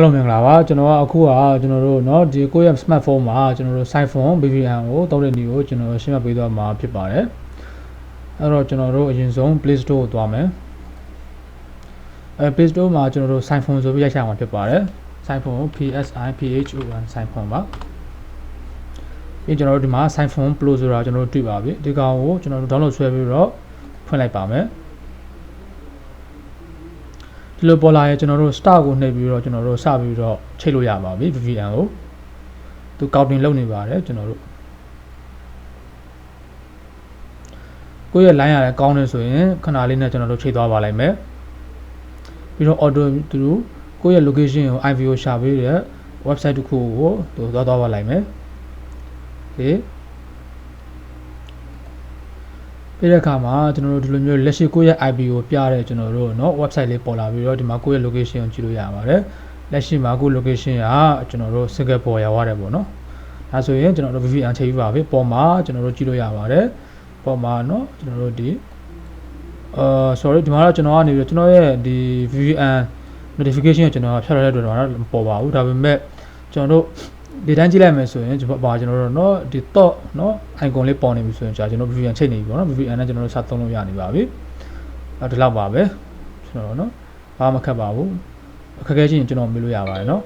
Hello မင်္ဂလာပါကျွန်တော်ကအခုကကျွန်တော်တို့เนาะဒီကိုယ့်ရဲ့ smartphone မှာကျွန်တော်တို့ Psiphon VPN ကိုတောက်တဲ့နည်းကိုကျွန်တော်ရှင်းပြပေးသွားမှာဖြစ်ပါတယ်အဲ့တော့ကျွန်တော်တို့အရင်ဆုံး Play Store ကိုသွားမယ်Play Store မှာကျွန်တော်တို့ Psiphon ဆိုပြီးရိုက်ရှာမှာဖြစ်ပါတယ် Psiphon PSIPHON Psiphon ပါပြီးကျွန်တော်တို့ဒီမှာ Psiphon Pro ဆိုတာကျွန်တော်တို့တွေ့ပါပြီဒီကောင်ကိုကျွန်တော်တို့ download ဆွဲပြီးတော့ဖွင့်လိုက်ပါမယ်ဒီလိုပေါ်လာရင်ကျွန်တော်တို့ start ကိုနှိပ်ပြီးတော့ကျွန်တော်တို့စပြီးတော့ချိတ်လို့ရပါပြီ VPN ကိုသူ counting လုပ်နေပါတယ်ကျွန်တော်တို့ကိုယ့်ရဲ့ line ရတယ်ကောင်းတယ်ဆိုရင်ခဏလေးနဲ့ကျွန်တော်တို့ချိတ်သွားပါလိုက်မယ်ပြီးတော့ auto သူကိုယ့်ရဲ့ location ကို IP ကိုရှာပေးတဲ့ website တစ်ခုကိုသူသွားပါလိုက်မယ်ပြီးတဲ့အခါမှာကျွန်တော်တို့ဒီလိုမျိုးလက်ရှိကိုယ့်ရဲ့ IP ကိုပြတဲ့ကျွန်တော်တို့เนาะ website လေးပေါ်လာပြီးတော့ဒီမှာကိုယ့်ရဲ့ location ကိုကြည့်လို့ရပါတယ်လက်ရှိမှာကိုယ့် location ကကျွန်တော်တို့ Singapore ရောက်ရတယ်ပေါ့နော်ဒါဆိုရင်ကျွန်တော်တို့ VPN ချိန်ပြီးပါပြီပေါ်မှာကျွန်တော်တို့ကြည့်လို့ရပါတယ်ပေါ်မှာเนาะကျွန်တော်တို့ဒီsorry ဒီမှာတော့ကျွန်တော်ကနေပြီးတော့ကျွန်တော်ရဲ့ဒီ VPN notification ကိုကျွန်တော်ဖြတ်ရတဲ့အတွက်တော့မပေါ်ပါဘူးဒါပေမဲ့ကျွန်တော်တို့ဒီတိုင်းကြည့်လိုက်မယ်ဆိုရင်ကျွန်တော်တို့เนาะဒီ top เนาะ icon လေးပေါ်နေပြီဆိုရင်ကျွန်တော် VPN ချိန်နေပြီပေါ့နော် VPN နဲ့ကျွန်တော်တို့စသုံးလို့ရနေပါပြီဒီလောက်ပါပဲကျွန်တော်เนาะဘာမှမခက်ပါဘူးအခက်အခဲရှိရင်ကျွန်တော်မေးလို့ရပါတယ်เนาะ